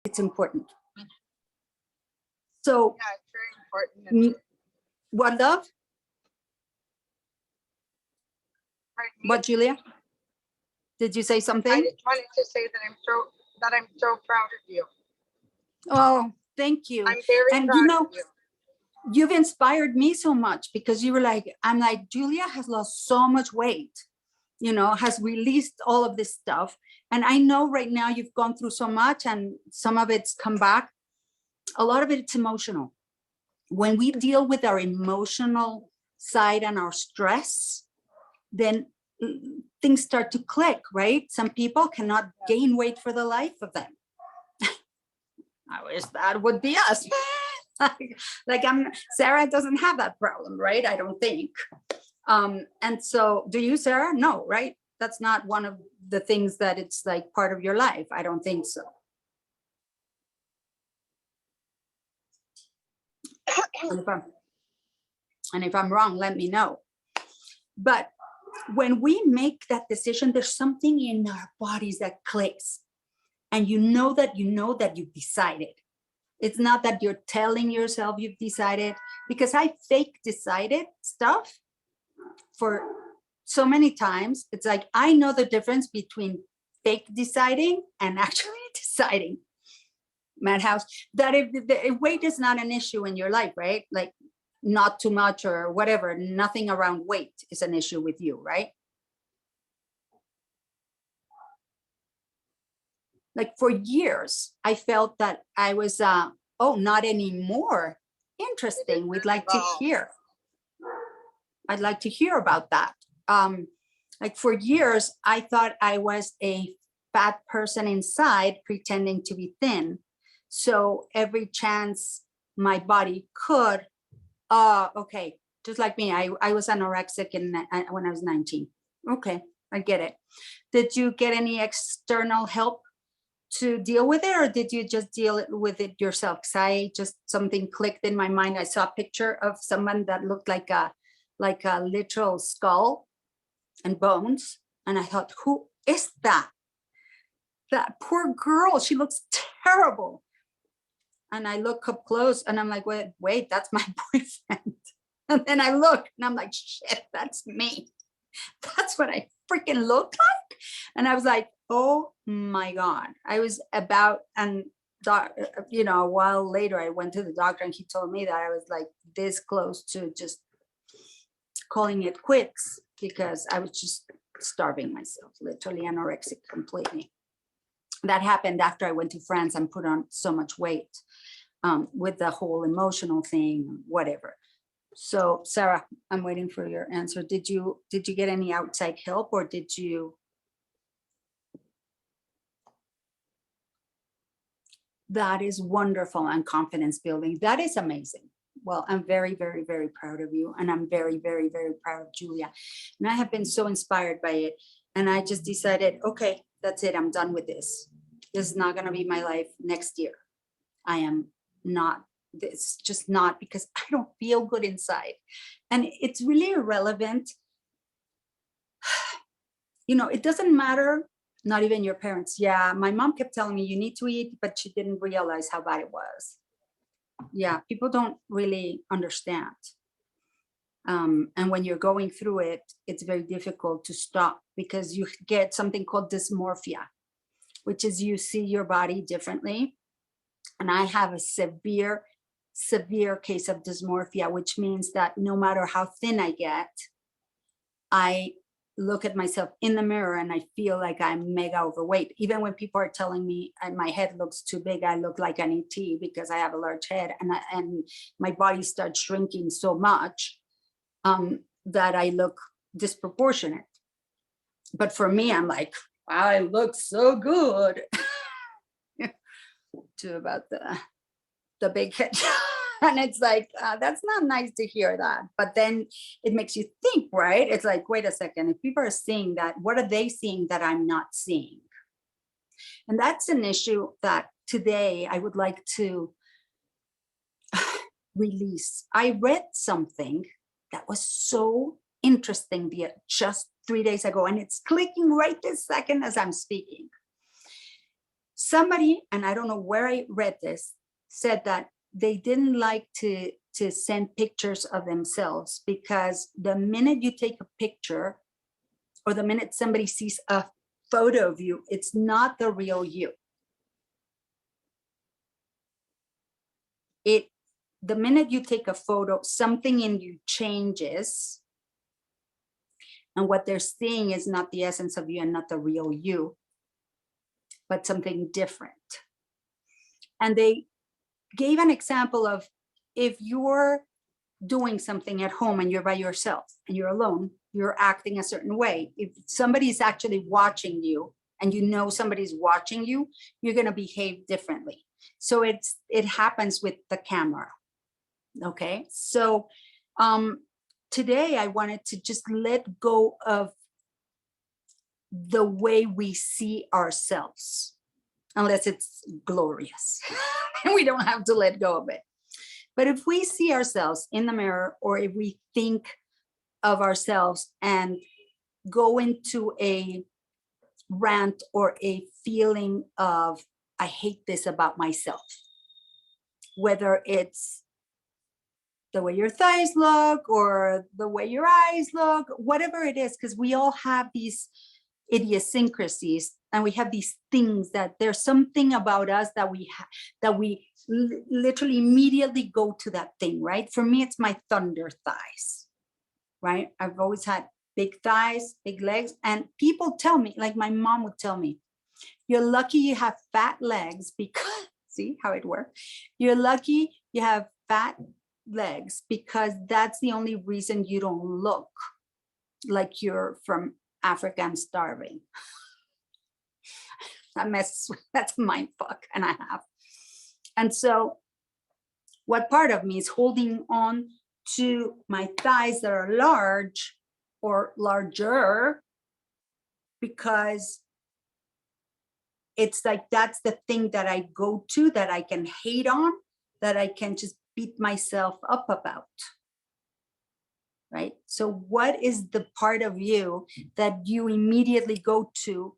it's important. So yeah, it's very important. what, love? What, Julia? Did you say something? I just wanted to say that I'm so proud of you. Oh, thank you. I'm very proud of you. You've inspired me so much, because you were like, I'm like, Julia has lost so much weight, you know, has released all of this stuff. And I know right now you've gone through so much, and some of it's come back. A lot of it's emotional. When we deal with our emotional side and our stress, then things start to click, right? Some people cannot gain weight for the life of them. I wish that would be us. like Sarah doesn't have that problem, right? I don't think. And so do you, Sarah? No, right? That's not one of the things that it's like part of your life. I don't think so. And if I'm wrong, let me know. But when we make that decision, there's something in our bodies that clicks, and you know that you've decided. It's not that you're telling yourself you've decided, because I fake decided stuff for so many times. It's like, I know the difference between fake deciding and actually deciding. Madhouse, that if weight is not an issue in your life, right? Like not too much or whatever, nothing around weight is an issue with you, right? Like for years, I felt that I was, oh, not anymore. Interesting. We'd like to hear. I'd like to hear about that. Like for years, I thought I was a fat person inside pretending to be thin. So every chance my body could, okay, just like me, I was anorexic when I was 19. Okay, I get it. Did you get any external help to deal with it, or did you just deal with it yourself? Because something clicked in my mind. I saw a picture of someone that looked like a literal skull and bones, and I thought, who is that? That poor girl, she looks terrible. And I look up close and I'm like, wait, that's my boyfriend. And then I look and I'm like, shit, that's me. That's what I freaking look like. And I was like, oh my God. I was about, and you know, a while later I went to the doctor and he told me that I was like this close to just calling it quits, because I was just starving myself, literally anorexic completely. That happened after I went to France and put on so much weight, with the whole emotional thing, whatever. So Sarah, I'm waiting for your answer. Did you get any outside help, or did you? That is wonderful, and confidence building. That is amazing. Well, I'm very, very, very proud of you. And I'm very, very, very proud of Julia. And I have been so inspired by it. And I just decided, okay, that's it. I'm done with this. This is not going to be my life next year. I am not, it's just not, because I don't feel good inside. And it's really irrelevant. You know, it doesn't matter, not even your parents. Yeah, my mom kept telling me you need to eat, but she didn't realize how bad it was. Yeah, people don't really understand. And when you're going through it, it's very difficult to stop, because you get something called dysmorphia, which is you see your body differently. And I have a severe case of dysmorphia, which means that no matter how thin I get, I look at myself in the mirror and I feel like I'm mega overweight. Even when people are telling me my head looks too big, I look like an ET because I have a large head, and my body starts shrinking so much that I look disproportionate. But for me, I'm like, I look so good. To about the big head. And it's like, that's not nice to hear that. But then it makes you think, right? It's like, wait a second, if people are seeing that, what are they seeing that I'm not seeing? And that's an issue that today I would like to release. I read something that was so interesting just 3 days ago, and it's clicking right this second as I'm speaking. Somebody, and I don't know where I read this, said that they didn't like to send pictures of themselves because the minute you take a picture or the minute somebody sees a photo of you, it's not the real you. The minute you take a photo, something in you changes. And what they're seeing is not the essence of you and not the real you, but something different. And they gave an example of if you're doing something at home and you're by yourself and you're alone, you're acting a certain way. If somebody's actually watching you and you know somebody's watching you, you're going to behave differently. So it happens with the camera. Okay. So today I wanted to just let go of the way we see ourselves, unless it's glorious and we don't have to let go of it. But if we see ourselves in the mirror, or if we think of ourselves and go into a rant or a feeling of, I hate this about myself, whether it's the way your thighs look or the way your eyes look, whatever it is, because we all have these idiosyncrasies and we have these things that there's something about us that we literally immediately go to that thing, right? For me, it's my thunder thighs, right? I've always had big thighs, big legs, and people tell me, like my mom would tell me, you're lucky you have fat legs because, see how it works? You're lucky you have fat legs because that's the only reason you don't look like you're from Africa and starving. That's a mind fuck, and I have. And so what part of me is holding on to my thighs that are large or larger because it's like that's the thing that I go to, that I can hate on, that I can just beat myself up about. Right? So what is the part of you that you immediately go to,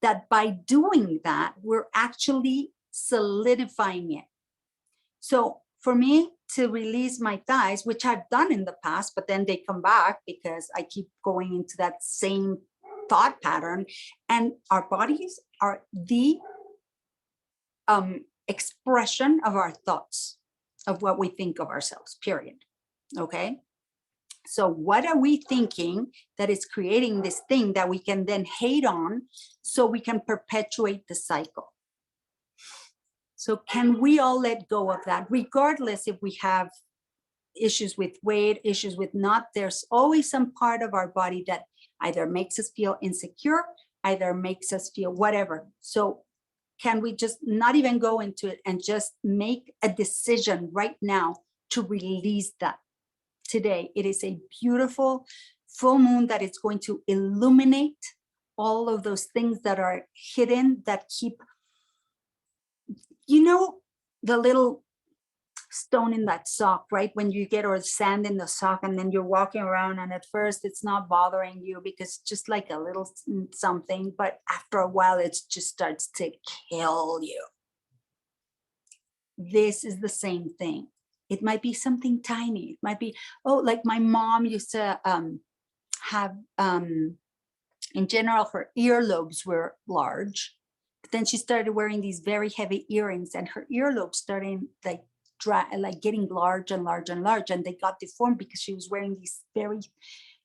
that by doing that, we're actually solidifying it? So for me to release my thighs, which I've done in the past, but then they come back because I keep going into that same thought pattern, and our bodies are the expression of our thoughts, of what we think of ourselves, period. Okay. So what are we thinking that is creating this thing that we can then hate on so we can perpetuate the cycle? So can we all let go of that, regardless if we have issues with weight, issues with not, there's always some part of our body that either makes us feel insecure, either makes us feel whatever. So can we just not even go into it and just make a decision right now to release that? Today, it is a beautiful full moon that is going to illuminate all of those things that are hidden, that keep, you know, the little stone in that sock, right? When you get, or sand in the sock, and then you're walking around and at first it's not bothering you because it's just like a little something, but after a while it just starts to kill you. This is the same thing. It might be something tiny. It might be, oh, like my mom used to have, in general, her earlobes were large, but then she started wearing these very heavy earrings, and her earlobes started like getting large and large and large, and they got deformed because she was wearing these very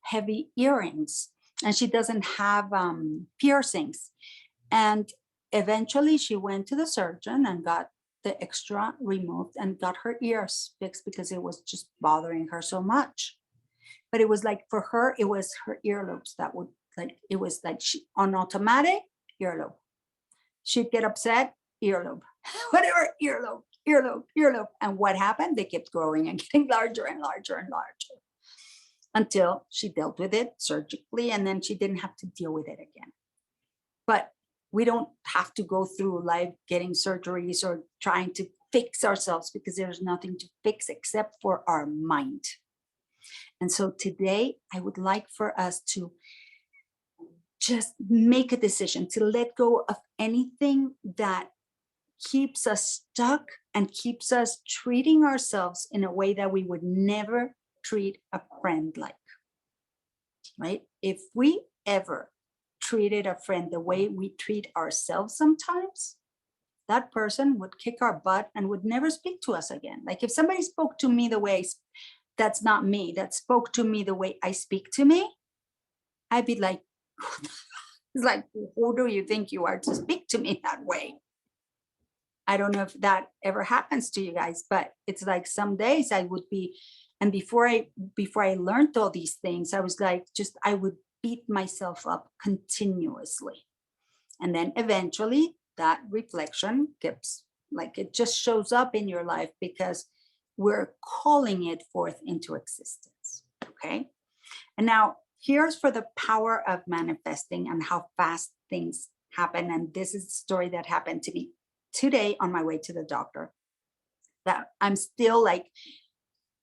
heavy earrings, and she doesn't have piercings. And eventually she went to the surgeon and got the extra removed and got her ears fixed because it was just bothering her so much. But it was like, for her, it was her earlobes that would, like, it was like she on automatic, earlobe. She'd get upset, earlobe, whatever, earlobe. And what happened? They kept growing and getting larger and larger and larger until she dealt with it surgically, and then she didn't have to deal with it again. But we don't have to go through life getting surgeries or trying to fix ourselves, because there's nothing to fix except for our mind. And so today I would like for us to just make a decision to let go of anything that keeps us stuck and keeps us treating ourselves in a way that we would never treat a friend like, right? If we ever treated a friend the way we treat ourselves sometimes, that person would kick our butt and would never speak to us again. Like if somebody spoke to me the way, that's not me, that spoke to me the way I speak to me, I'd be like, it's like, who do you think you are to speak to me that way? I don't know if that ever happens to you guys, but it's like some days I would be, and before I learned all these things, I was like, I would beat myself up continuously. And then eventually that reflection gets, like, it just shows up in your life because we're calling it forth into existence. Okay. And now here's for the power of manifesting and how fast things happen. And this is a story that happened to me today on my way to the doctor, that I'm still like,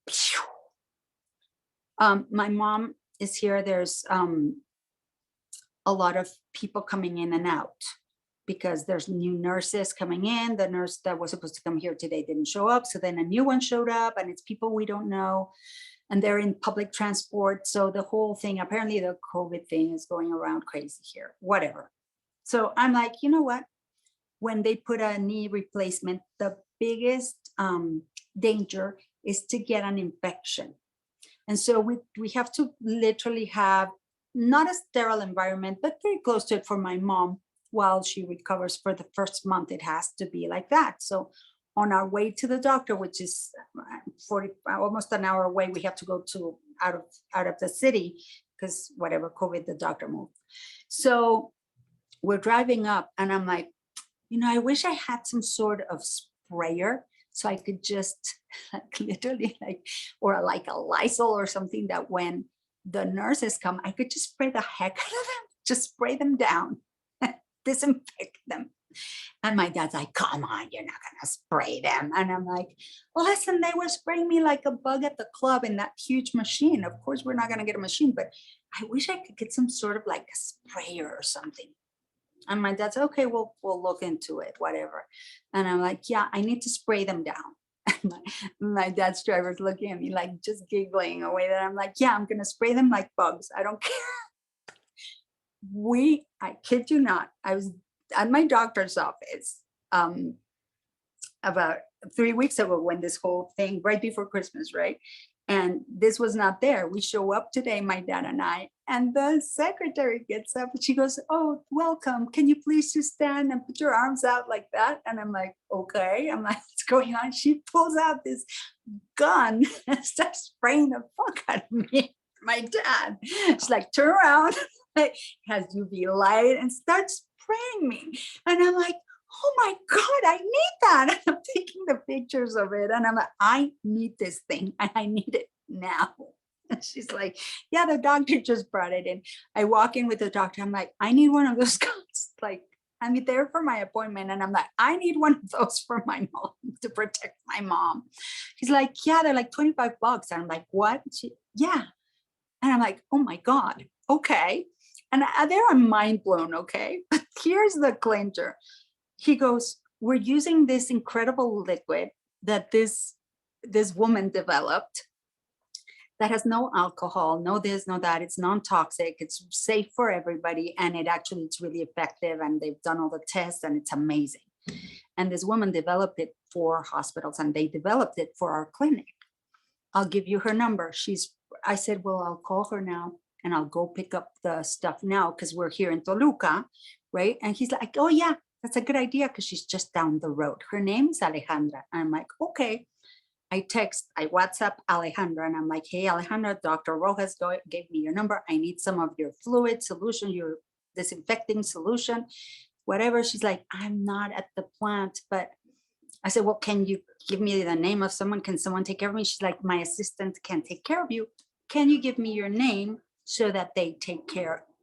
phew. My mom is here. There's a lot of people coming in and out because there's new nurses coming in. The nurse that was supposed to come here today didn't show up. So then a new one showed up, and it's people we don't know, and they're in public transport. So the whole thing, apparently the COVID thing is going around crazy here, whatever. So I'm like, you know what? When they put a knee replacement, the biggest danger is to get an infection. And so we have to literally have not a sterile environment, but very close to it for my mom while she recovers. For the first month, it has to be like that. So on our way to the doctor, which is 40, almost an hour away, we have to go to out of the city because whatever COVID, the doctor moved. So we're driving up and I'm like, I wish I had some sort of sprayer so I could just like literally like, or like a Lysol or something, that when the nurses come, I could just spray the heck out of them, just spray them down, disinfect them. And my dad's like, come on, you're not gonna spray them. And I'm like, listen, they were spraying me like a bug at the club in that huge machine. Of course, we're not gonna get a machine, but I wish I could get some sort of like a sprayer or something. And my dad's okay, we'll look into it, whatever. And I'm like, yeah, I need to spray them down. And my dad's driver's looking at me like just giggling away, that I'm like, yeah, I'm gonna spray them like bugs. I don't care. I kid you not, I was at my doctor's office about 3 weeks ago when this whole thing, right before Christmas, right? And this was not there. We show up today, my dad and I, and the secretary gets up and she goes, oh, welcome. Can you please just stand and put your arms out like that? And I'm like, okay. I'm like, what's going on? She pulls out this gun and starts spraying the fuck out of me. My dad, she's like, turn around, has UV light and starts spraying me. And I'm like, oh my God, I need that. And I'm taking the pictures of it. And I'm like, I need this thing and I need it now. And she's like, yeah, the doctor just brought it in. I walk in with the doctor. I'm like, I need one of those guns. Like, I'm there for my appointment. And I'm like, I need one of those for my mom to protect my mom. He's like, yeah, they're like $25. And I'm like, what? Yeah. And I'm like, oh my God. Okay. And they're mind blown. Okay. But here's the clincher. He goes, we're using this incredible liquid that this woman developed that has no alcohol, no this, no that. It's non-toxic. It's safe for everybody. And it's really effective. And they've done all the tests and it's amazing. And this woman developed it for hospitals and they developed it for our clinic. I'll give you her number. I said, well, I'll call her now and I'll go pick up the stuff now because we're here in Toluca, right? And he's like, oh yeah, that's a good idea because she's just down the road. Her name is Alejandra. And I'm like, okay. I WhatsApp Alejandra and I'm like, hey, Alejandra, Dr. Rojas gave me your number. I need some of your fluid solution, your disinfecting solution, whatever. She's like, I'm not at the plant, but I said, well, can you give me the name of someone? Can someone take care of me? She's like, my assistant can take care of you. Can you give me your name so that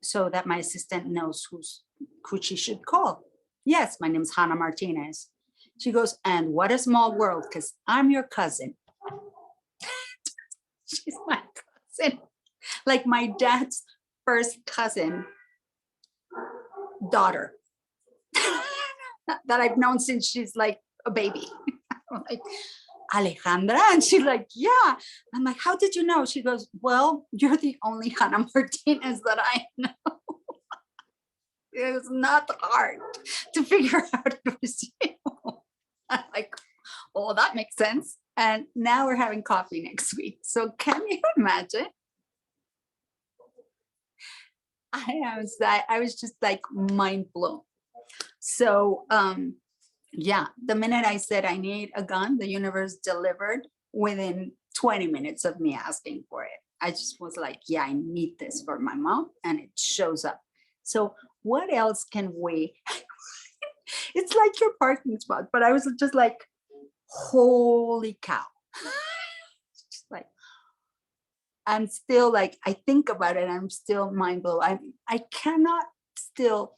so that my assistant knows who she should call? Yes, my name's Hannah Martinez. She goes, and what a small world, because I'm your cousin. She's my cousin, like my dad's first cousin. daughter that I've known since she's like a baby. I'm like, Alejandra? And she's like, yeah. I'm like, how did you know? She goes, well, you're the only Hannah Martinez that I know. It was not hard to figure out it was you. I'm like, well, that makes sense. And now we're having coffee next week. So can you imagine? I was just like mind blown. So yeah, the minute I said I need a gun, the universe delivered within 20 minutes of me asking for it. I just was like, yeah, I need this for my mom, and it shows up. So what else can we, it's like your parking spot, but I was just like, holy cow. Just like, I'm still like, I think about it, I'm still mind blown. I cannot still,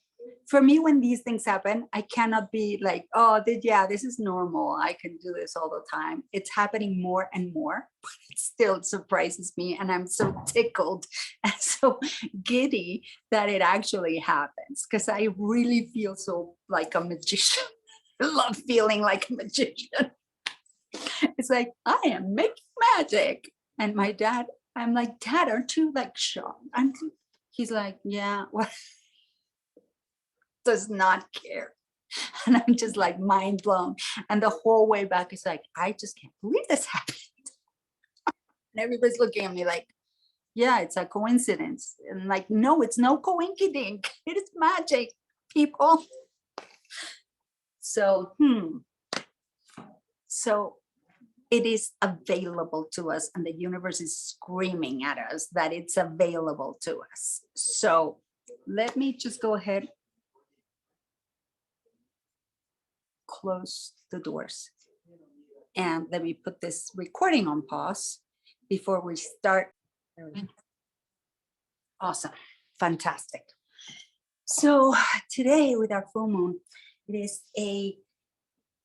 for me, when these things happen, I cannot be like, oh, yeah, this is normal. I can do this all the time. It's happening more and more, but it still surprises me. And I'm so tickled and so giddy that it actually happens, because I really feel so like a magician. I love feeling like a magician. It's like, I am making magic. And my dad, I'm like, Dad, aren't you like shocked? He's like, yeah, what? Does not care. And I'm just like mind blown. And the whole way back, it's like, I just can't believe this happened. And everybody's looking at me like, yeah, it's a coincidence. And like, no, it's no coinkydink. It is magic, people. So, so it is available to us, and the universe is screaming at us that it's available to us. So let me just go ahead, close the doors, and let me put this recording on pause before we start. Awesome, fantastic. So today with our full moon, it is a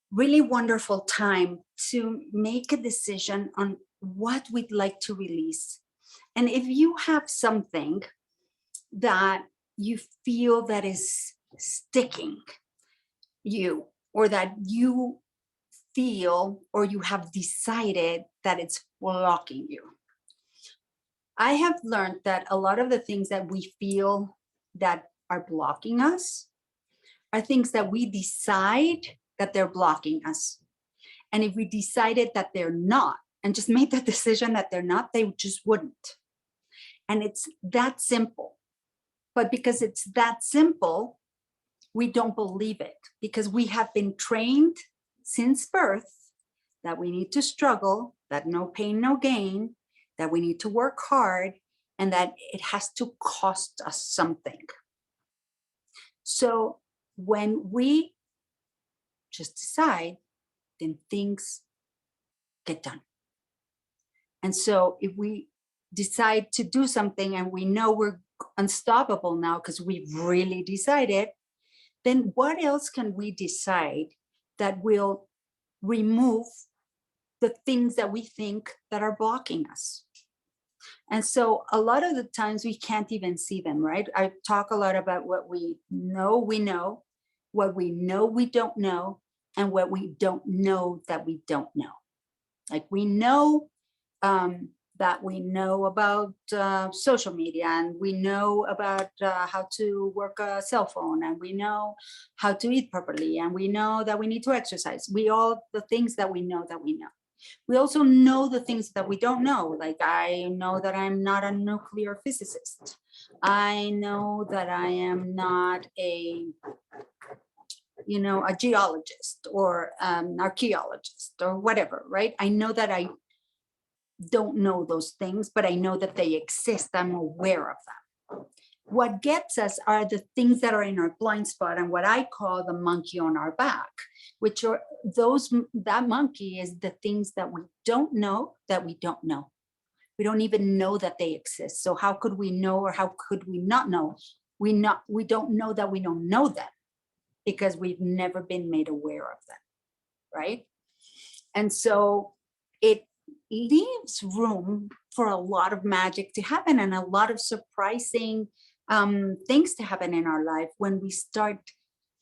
really wonderful time to make a decision on what we'd like to release. And if you have something that you feel that is sticking you, or that you feel or you have decided that it's blocking you, I have learned that a lot of the things that we feel that are blocking us are things that we decide that they're blocking us. And if we decided that they're not, and just made the decision that they're not, they just wouldn't. And it's that simple. But because it's that simple, we don't believe it, because we have been trained since birth that we need to struggle, that no pain, no gain, that we need to work hard, and that it has to cost us something. So when we just decide, then things get done. And so if we decide to do something and we know we're unstoppable now because we've really decided, then what else can we decide that will remove the things that we think that are blocking us? And so a lot of the times we can't even see them, right? I talk a lot about what we know, what we know we don't know, and what we don't know that we don't know. Like we know that we know about social media, and we know about how to work a cell phone, and we know how to eat properly, and we know that we need to exercise. The things that we know that we know. We also know the things that we don't know. Like I know that I'm not a nuclear physicist. I know that I am not a geologist or archaeologist or whatever, right? I know that I don't know those things, but I know that they exist. I'm aware of them. What gets us are the things that are in our blind spot, and what I call the monkey on our back, which are that monkey is the things that we don't know that we don't know. We don't even know that they exist. So how could we know, or how could we not know? We don't know that we don't know them, because we've never been made aware of them, right? And so it leaves room for a lot of magic to happen, and a lot of surprising things to happen in our life when we start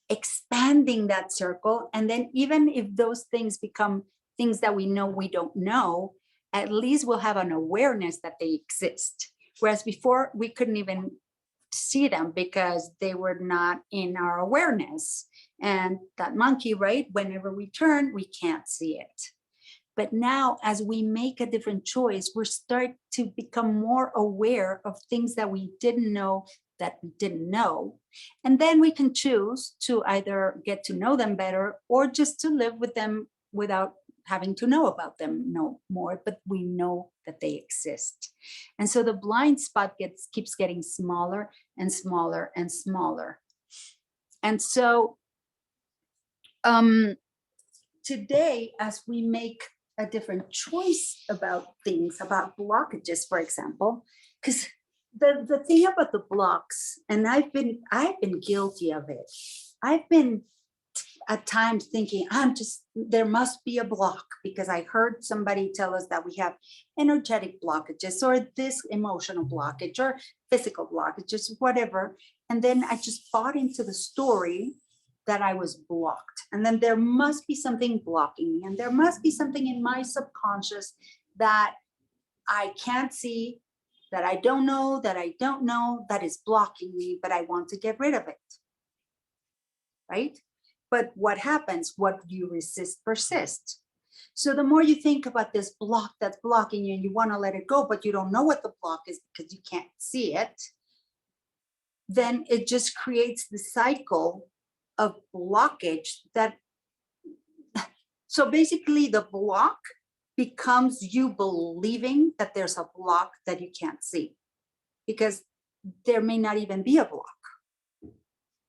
expanding that circle. And then even if those things become things that we know we don't know, at least we'll have an awareness that they exist. Whereas before we couldn't even see them because they were not in our awareness. And that monkey, right? Whenever we turn, we can't see it. But now, as we make a different choice, we're start to become more aware of things that we didn't know that we didn't know. And then we can choose to either get to know them better or just to live with them without having to know about them no more, but we know that they exist. And so the blind spot keeps getting smaller and smaller and smaller. And so today, as we make a different choice about things, about blockages, for example, because the thing about the blocks, and I've been guilty of it. I've been at times thinking, there must be a block, because I heard somebody tell us that we have energetic blockages or this emotional blockage or physical blockages, whatever. And then I just bought into the story that I was blocked. And then there must be something blocking me. And there must be something in my subconscious that I can't see, that I don't know, that is blocking me, but I want to get rid of it. Right? But what happens? What you resist persists. So the more you think about this block that's blocking you and you want to let it go, but you don't know what the block is because you can't see it, then it just creates the cycle of blockage that, so basically the block becomes you believing that there's a block that you can't see, because there may not even be a block,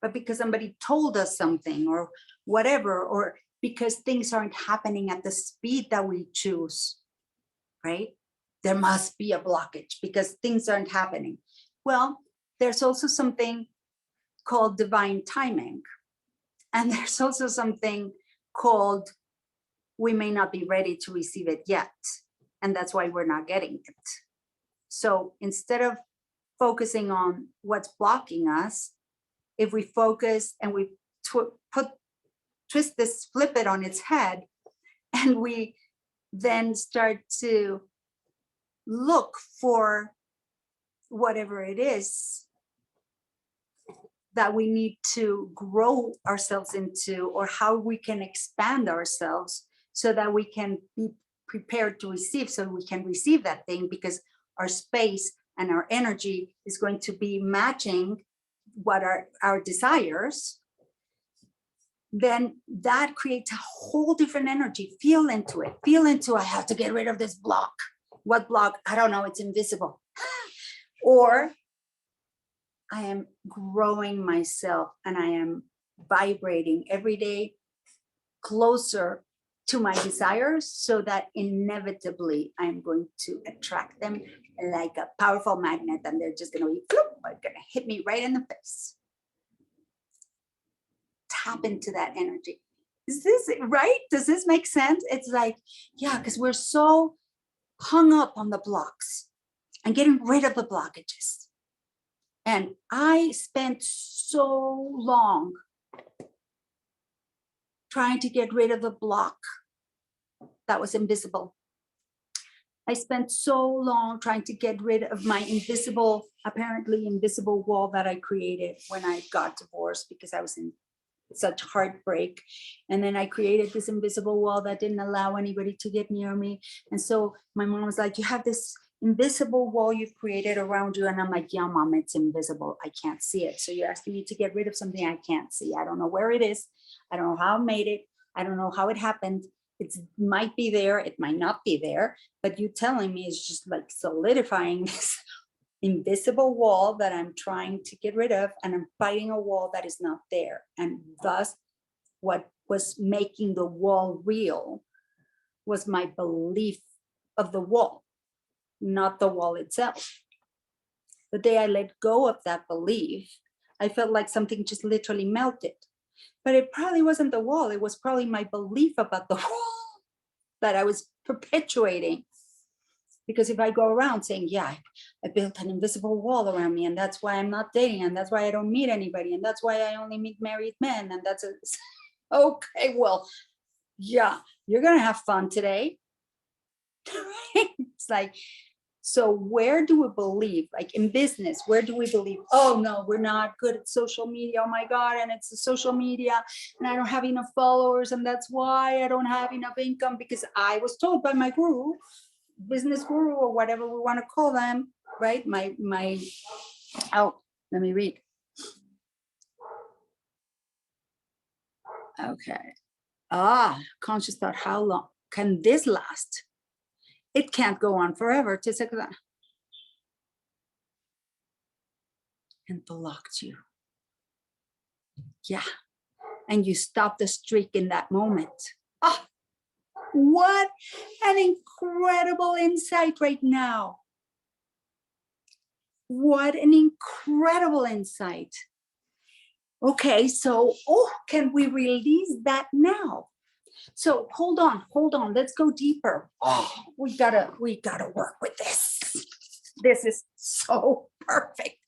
but because somebody told us something or whatever, or because things aren't happening at the speed that we choose, right? There must be a blockage because things aren't happening. Well, there's also something called divine timing. And there's also something called we may not be ready to receive it yet. And that's why we're not getting it. So instead of focusing on what's blocking us, if we focus and we twist this, flip it on its head, and we then start to look for whatever it is that we need to grow ourselves into, or how we can expand ourselves so that we can be prepared to receive, so we can receive that thing, because our space and our energy is going to be matching what are our desires, then that creates a whole different energy. Feel into it. Feel into, I have to get rid of this block. What block? I don't know. It's invisible. Or I am growing myself and I am vibrating every day closer to my desires, so that inevitably I'm going to attract them like a powerful magnet, and they're just going to be going to hit me right in the face. Tap into that energy. Is this right? Does this make sense? It's like, yeah, because we're so hung up on the blocks and getting rid of the blockages. And I spent so long trying to get rid of the block that was invisible. I spent so long trying to get rid of my invisible, apparently invisible wall that I created when I got divorced, because I was in such heartbreak. And then I created this invisible wall that didn't allow anybody to get near me. And so my mom was like, you have this invisible wall you've created around you. And I'm like, yeah, Mom, it's invisible. I can't see it. So you're asking me to get rid of something I can't see. I don't know where it is. I don't know how I made it. I don't know how it happened. It might be there. It might not be there. But you telling me is just like solidifying this invisible wall that I'm trying to get rid of, and I'm fighting a wall that is not there. And thus, what was making the wall real was my belief of the wall, not the wall itself. The day I let go of that belief, I felt like something just literally melted. But it probably wasn't the wall. It was probably my belief about the wall that I was perpetuating. Because if I go around saying, yeah, I built an invisible wall around me, and that's why I'm not dating, and that's why I don't meet anybody, and that's why I only meet married men, and that's a, okay, well, yeah, you're gonna have fun today. It's like, so where do we believe, like in business, where do we believe, oh no, we're not good at social media, oh my God, and it's the social media, and I don't have enough followers, and that's why I don't have enough income, because I was told by my guru, business guru, or whatever we want to call them, right? Oh, let me read. Okay. Conscious thought, how long can this last? It can't go on forever. And blocked you. Yeah. And you stopped the streak in that moment. Oh, what an incredible insight right now. What an incredible insight. Okay, so, can we release that now? So hold on, let's go deeper. We gotta work with this. This is so perfect.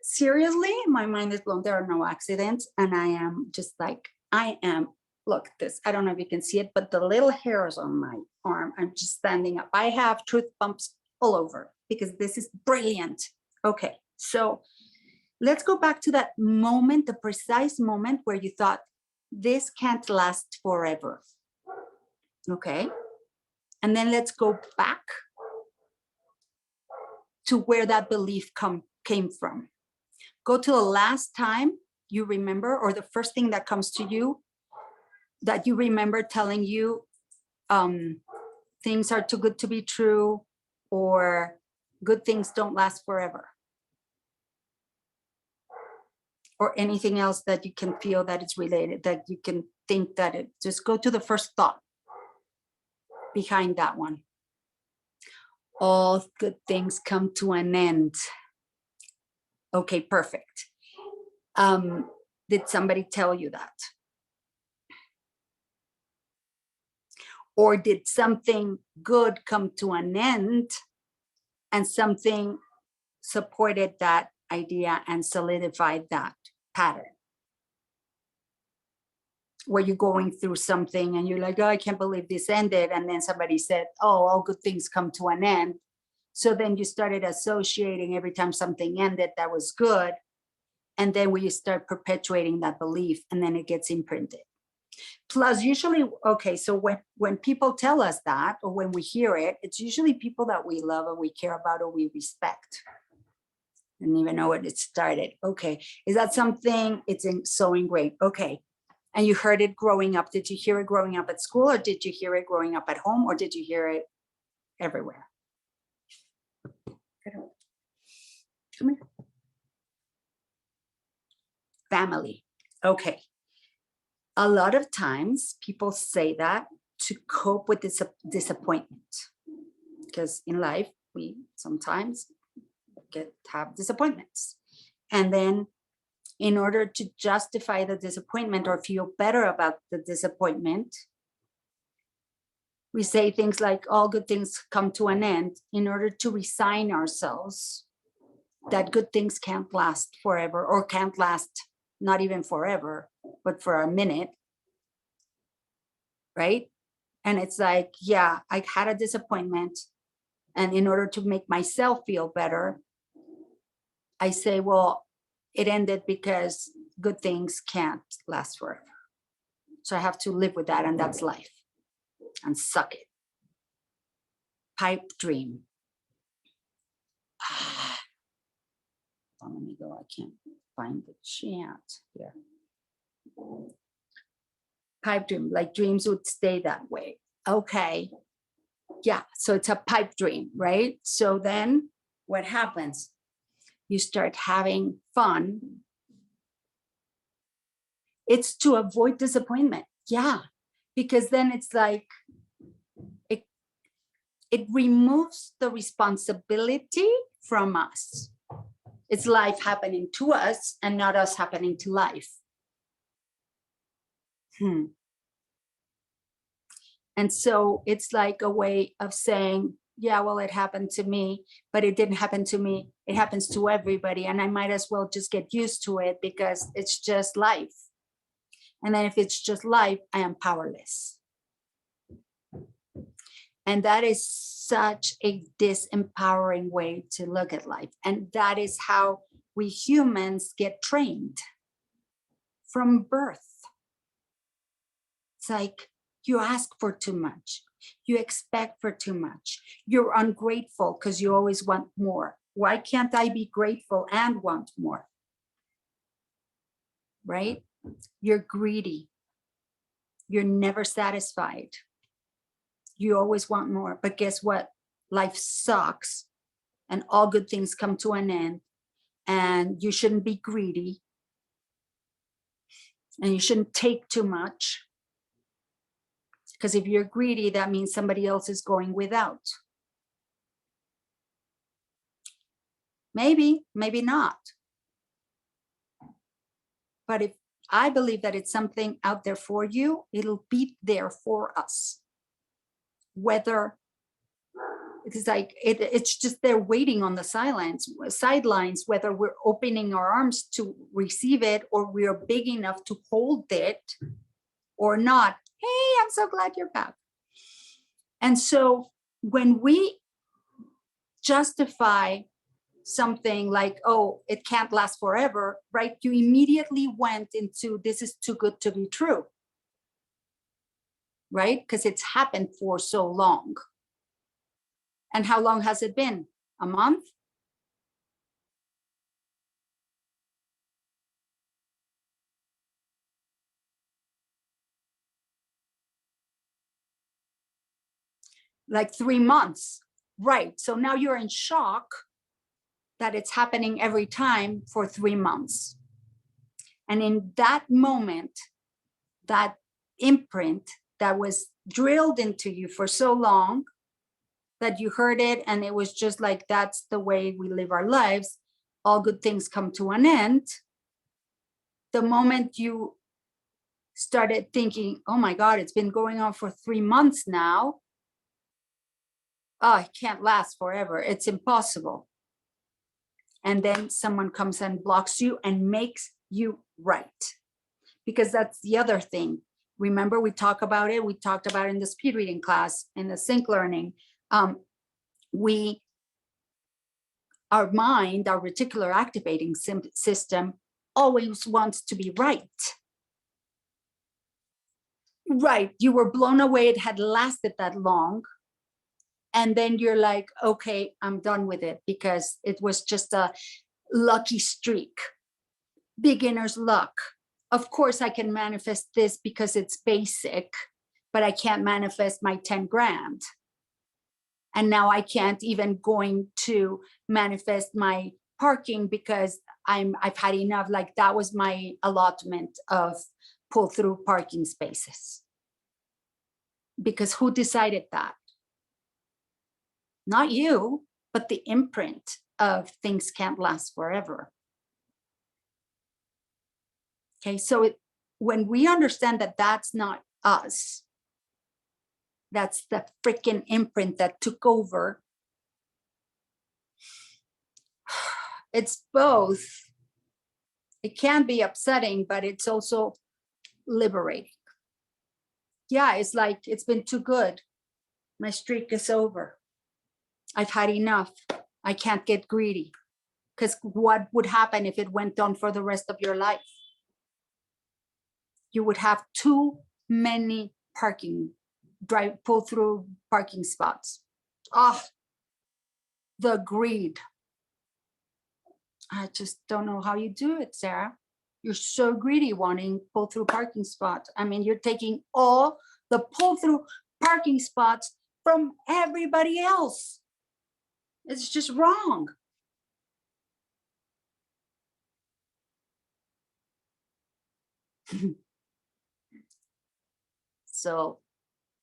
Seriously, my mind is blown. There are no accidents, and I am just like, look at this. I don't know if you can see it, but the little hairs on my arm, I'm just standing up. I have truth bumps all over because this is brilliant. Okay, so let's go back to that moment, the precise moment where you thought, this can't last forever. Okay, and then let's go back to where that belief came from. Go to the last time you remember, or the first thing that comes to you that you remember telling you things are too good to be true, or good things don't last forever, or anything else that you can feel that it's related, that you can think that it, just go to the first thought behind that one. All good things come to an end. Okay, perfect. Did somebody tell you that? Or did something good come to an end and something supported that idea and solidified that pattern? Were you going through something and you're like, oh, I can't believe this ended, and then somebody said, oh, all good things come to an end. So then you started associating every time something ended that was good, and then we start perpetuating that belief, and then it gets imprinted. Plus, usually, okay, so when people tell us that, or when we hear it, it's usually people that we love or we care about or we respect. I didn't even know when it started. Okay, is that something, it's so ingrained? Okay, and you heard it growing up. Did you hear it growing up at school, or did you hear it growing up at home, or did you hear it everywhere? Come here. Family. Okay. A lot of times people say that to cope with this disappointment, because in life we sometimes have disappointments, and then in order to justify the disappointment or feel better about the disappointment, we say things like all good things come to an end, in order to resign ourselves that good things can't last forever, or can't last not even forever, but for a minute, right? And it's like, yeah, I had a disappointment, and in order to make myself feel better, I say, well, it ended because good things can't last forever. So I have to live with that, and that's life, and suck it. Pipe dream. Let me go, I can't find the chat here. Pipe dream, like dreams would stay that way. Okay, yeah, so it's a pipe dream, right? So then what happens? You start having fun. It's to avoid disappointment. Yeah, because then it's like, it removes the responsibility from us. It's life happening to us and not us happening to life. And so it's like a way of saying, yeah, well, it happened to me, but it didn't happen to me. It happens to everybody. And I might as well just get used to it because it's just life. And then if it's just life, I am powerless. And that is such a disempowering way to look at life. And that is how we humans get trained from birth. It's like you ask for too much. You expect for too much. You're ungrateful because you always want more. Why can't I be grateful and want more? Right? You're greedy. You're never satisfied. You always want more. But guess what? Life sucks and all good things come to an end. And you shouldn't be greedy. And you shouldn't take too much. Because if you're greedy, that means somebody else is going without. Maybe, maybe not. But if I believe that it's something out there for you, it'll be there for us. Whether it's like it's just there waiting on the sidelines, whether we're opening our arms to receive it or we're big enough to hold it or not. Hey, I'm so glad you're back. And so when we justify something like, oh, it can't last forever, right? You immediately went into this is too good to be true, right? Because it's happened for so long. And how long has it been? A month? Like 3 months, right? So now you're in shock that it's happening every time for 3 months. And in that moment, that imprint that was drilled into you for so long that you heard it and it was just like, that's the way we live our lives. All good things come to an end. The moment you started thinking, oh my God, it's been going on for 3 months now. Oh, it can't last forever. It's impossible. And then someone comes and blocks you and makes you right. Because that's the other thing. Remember, we talked about it in the speed reading class, in the sync learning. Our mind, our reticular activating system always wants to be right. Right, you were blown away, it had lasted that long. And then you're like, okay, I'm done with it because it was just a lucky streak, beginner's luck. Of course, I can manifest this because it's basic, but I can't manifest my 10 grand. And now I can't even going to manifest my parking because I've had enough. Like that was my allotment of pull through parking spaces. Because who decided that? Not you, but the imprint of things can't last forever. Okay, so when we understand that that's not us, that's the freaking imprint that took over, it's both. It can be upsetting, but it's also liberating. Yeah, it's like, it's been too good. My streak is over. I've had enough. I can't get greedy. Because what would happen if it went on for the rest of your life? You would have too many pull through parking spots. Oh, the greed. I just don't know how you do it, Sarah. You're so greedy wanting pull through parking spots. I mean, you're taking all the pull through parking spots from everybody else. It's just wrong. So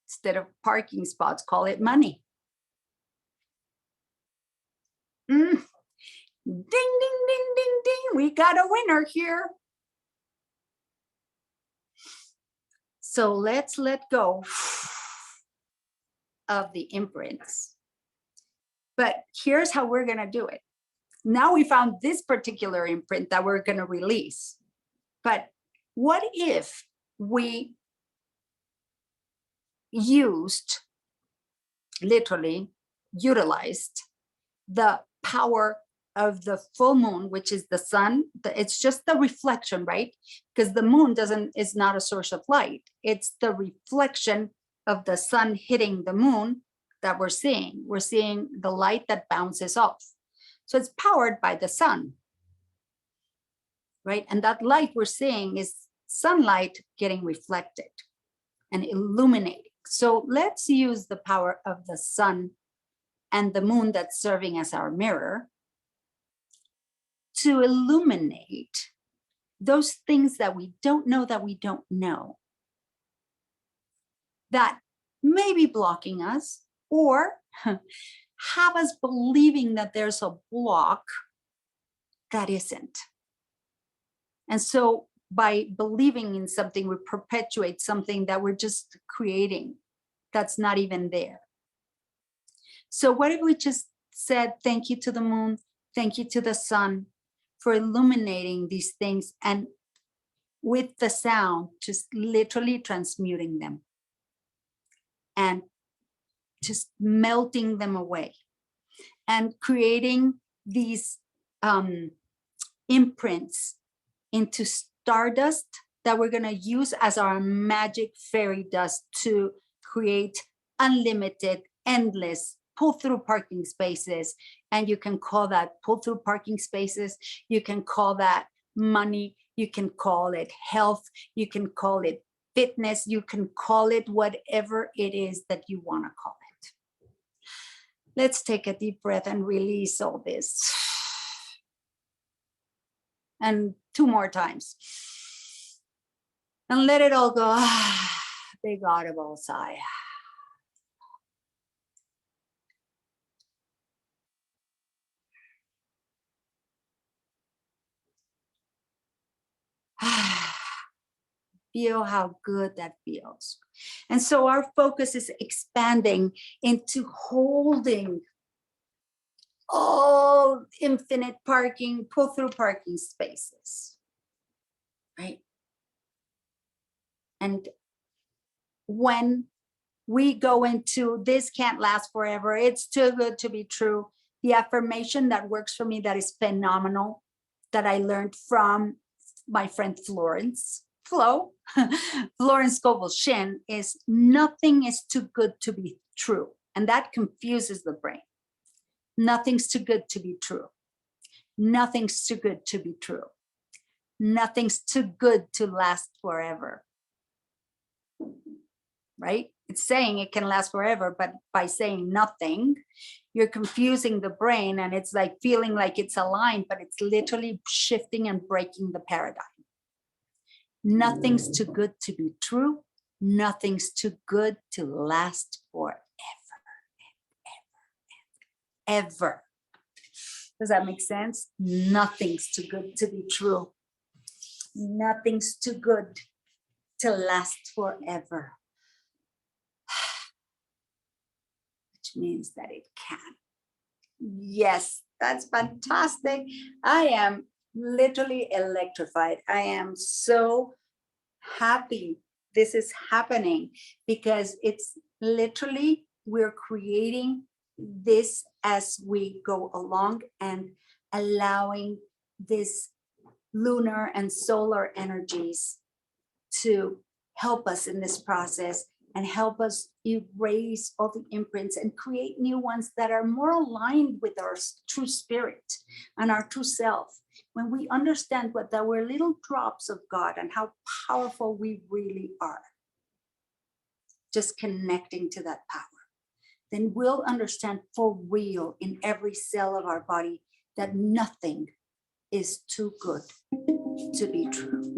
instead of parking spots, call it money. Ding, ding, ding, ding, ding. We got a winner here. So let's let go of the imprints. But here's how we're going to do it. Now we found this particular imprint that we're going to release. But what if we literally utilized the power of the full moon, which is the sun? It's just the reflection, right? Because the moon is not a source of light. It's the reflection of the sun hitting the moon that we're seeing. We're seeing the light that bounces off. So it's powered by the sun, right? And that light we're seeing is sunlight getting reflected and illuminating. So let's use the power of the sun and the moon that's serving as our mirror to illuminate those things that we don't know that may be blocking us, or have us believing that there's a block that isn't. And so by believing in something, we perpetuate something that we're just creating that's not even there. So what if we just said thank you to the moon, thank you to the sun for illuminating these things, and with the sound, just literally transmuting them and just melting them away and creating these imprints into stardust that we're going to use as our magic fairy dust to create unlimited, endless pull-through parking spaces. And you can call that pull-through parking spaces. You can call that money. You can call it health. You can call it fitness. You can call it whatever it is that you want to call it. Let's take a deep breath and release all this. And 2 more times. And let it all go. Big audible sigh. Feel how good that feels. And so our focus is expanding into holding all infinite parking, pull-through parking spaces, right? And when we go into this can't last forever, it's too good to be true, the affirmation that works for me, that is phenomenal, that I learned from my friend Florence Scovel-Shinn, is nothing is too good to be true. And that confuses the brain. Nothing's too good to be true. Nothing's too good to be true. Nothing's too good to last forever. Right? It's saying it can last forever, but by saying nothing, you're confusing the brain, and it's like feeling like it's aligned, but it's literally shifting and breaking the paradigm. Nothing's too good to be true. Nothing's too good to last forever. Ever. Does that make sense? Nothing's too good to be true. Nothing's too good to last forever. Which means that it can. Yes, that's fantastic. I am literally electrified. I am so happy this is happening, because it's literally, we're creating this as we go along and allowing this lunar and solar energies to help us in this process and help us erase all the imprints and create new ones that are more aligned with our true spirit and our true self. When we understand that we're little drops of God and how powerful we really are, just connecting to that power, then we'll understand for real in every cell of our body that nothing is too good to be true.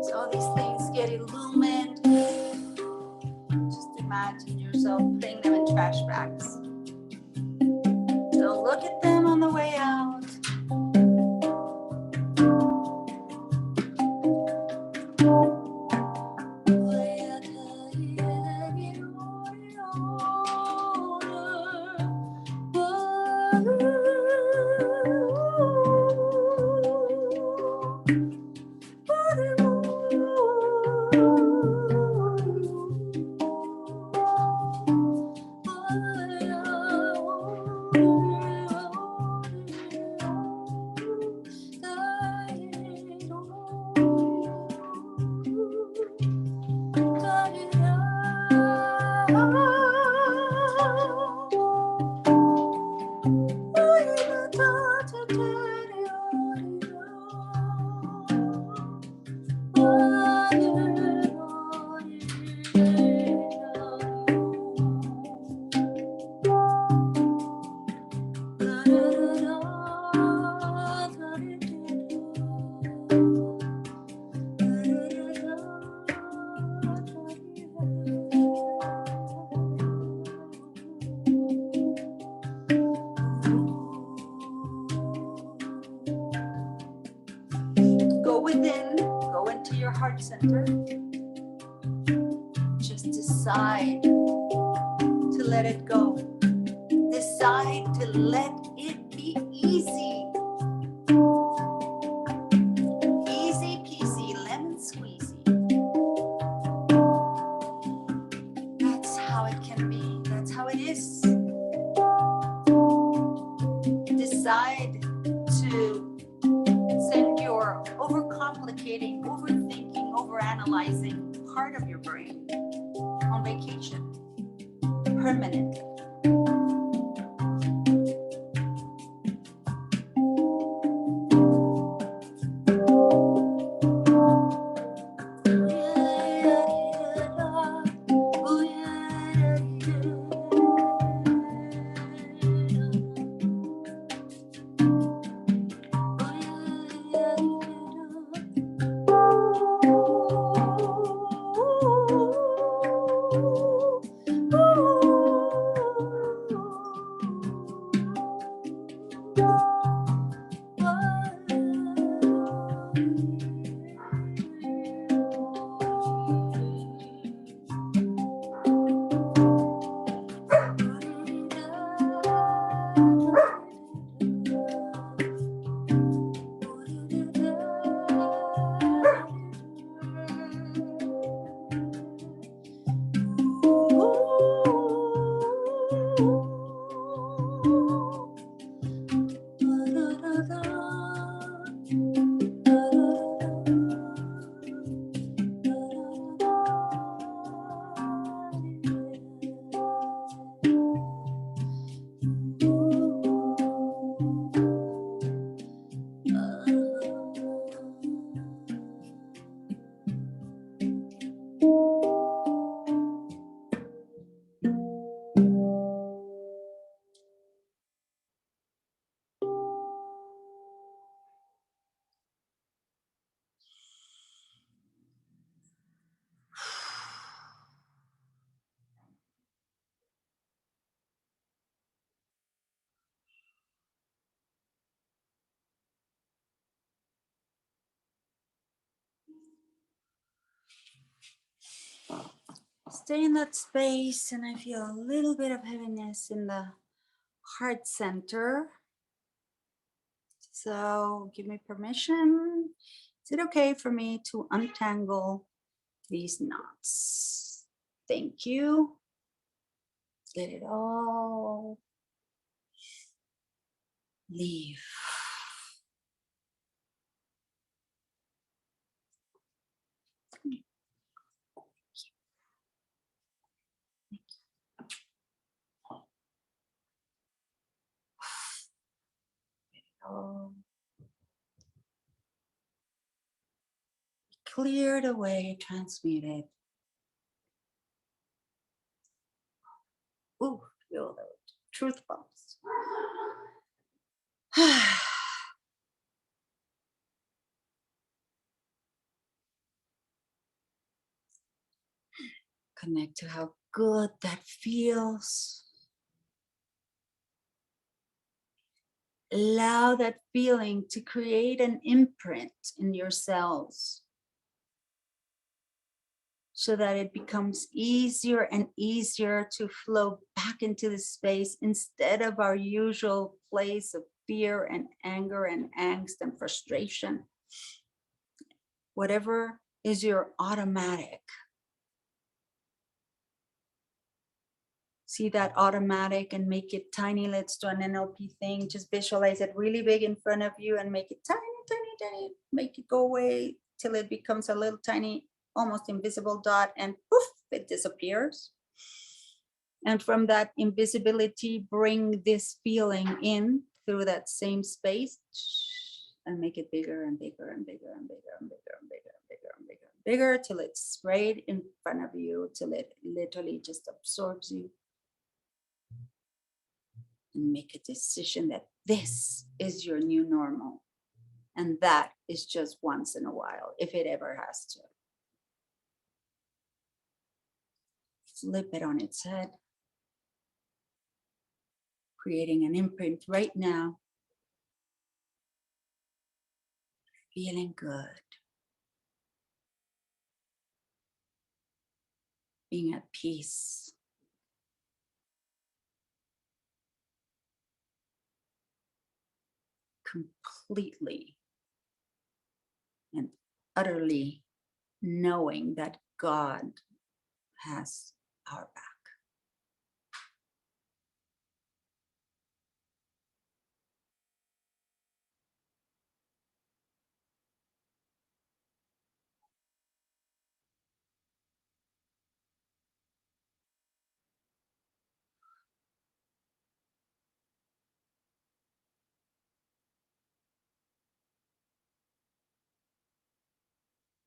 So these things get illumined. Just imagine yourself putting them in trash bags. Don't look at them on the way out. Go within, go into your heart center. decide to let it go. Decide to let it be easy. Easy peasy, lemon squeezy. That's how it can be. That's how it is. Decide to send your overcomplicating, overthinking, overanalyzing part of your brain on vacation permanently. Stay in that space, and I feel a little bit of heaviness in the heart center. So give me permission. Is it okay for me to untangle these knots? Thank you. Let it all leave. Oh. Cleared away, transmuted. Ooh, feel the truth bombs. Connect to how good that feels. Allow that feeling to create an imprint in your cells so that it becomes easier and easier to flow back into the space instead of our usual place of fear and anger and angst and frustration. Whatever is your automatic. See that automatic and make it tiny. Let's do an NLP thing. Just visualize it really big in front of you and make it tiny, tiny, tiny. Make it go away till it becomes a little tiny, almost invisible dot, and poof, it disappears. And from that invisibility, bring this feeling in through that same space and make it bigger and bigger and bigger and bigger and bigger and bigger and bigger and bigger and bigger till it's right in front of you, till it literally just absorbs you. And make a decision that this is your new normal. And that is just once in a while, if it ever has to. Flip it on its head. Creating an imprint right now. Feeling good. being at peace. Completely and utterly knowing that God has our back.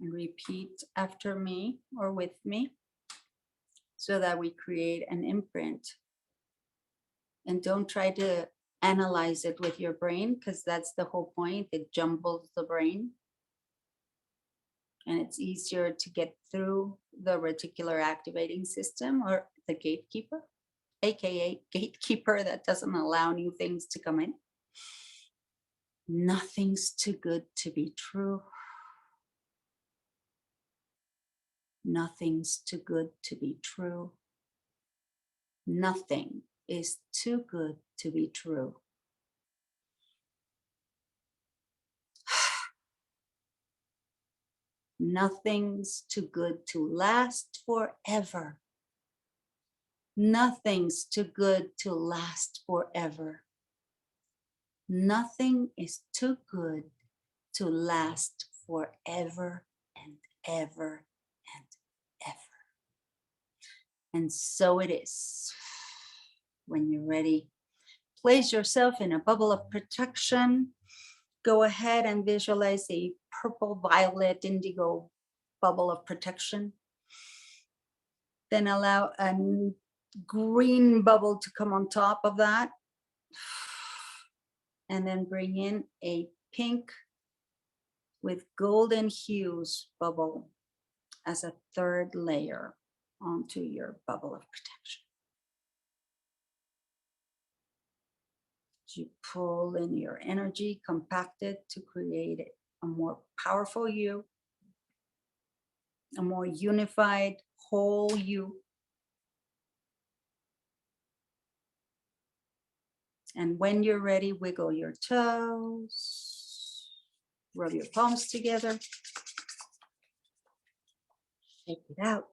And repeat after me or with me so that we create an imprint. And don't try to analyze it with your brain, because that's the whole point. It jumbles the brain. And it's easier to get through the reticular activating system, or the gatekeeper, aka gatekeeper that doesn't allow new things to come in. Nothing's too good to be true. Nothing's too good to be true. Nothing is too good to be true. Nothing's too good to last forever. Nothing's too good to last forever. Nothing is too good to last forever and ever and ever. And so it is. When you're ready, place yourself in a bubble of protection. Go ahead and visualize a purple, violet, indigo bubble of protection. Then allow a green bubble to come on top of that. And then bring in a pink with golden hues bubble as a third layer onto your bubble of protection. You pull in your energy, compact it to create a more powerful you, a more unified whole you. And when you're ready, wiggle your toes, rub your palms together, shake it out,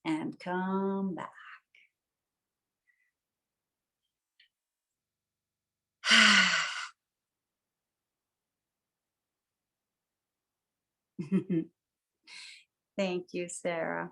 and come back. Thank you, Sarah.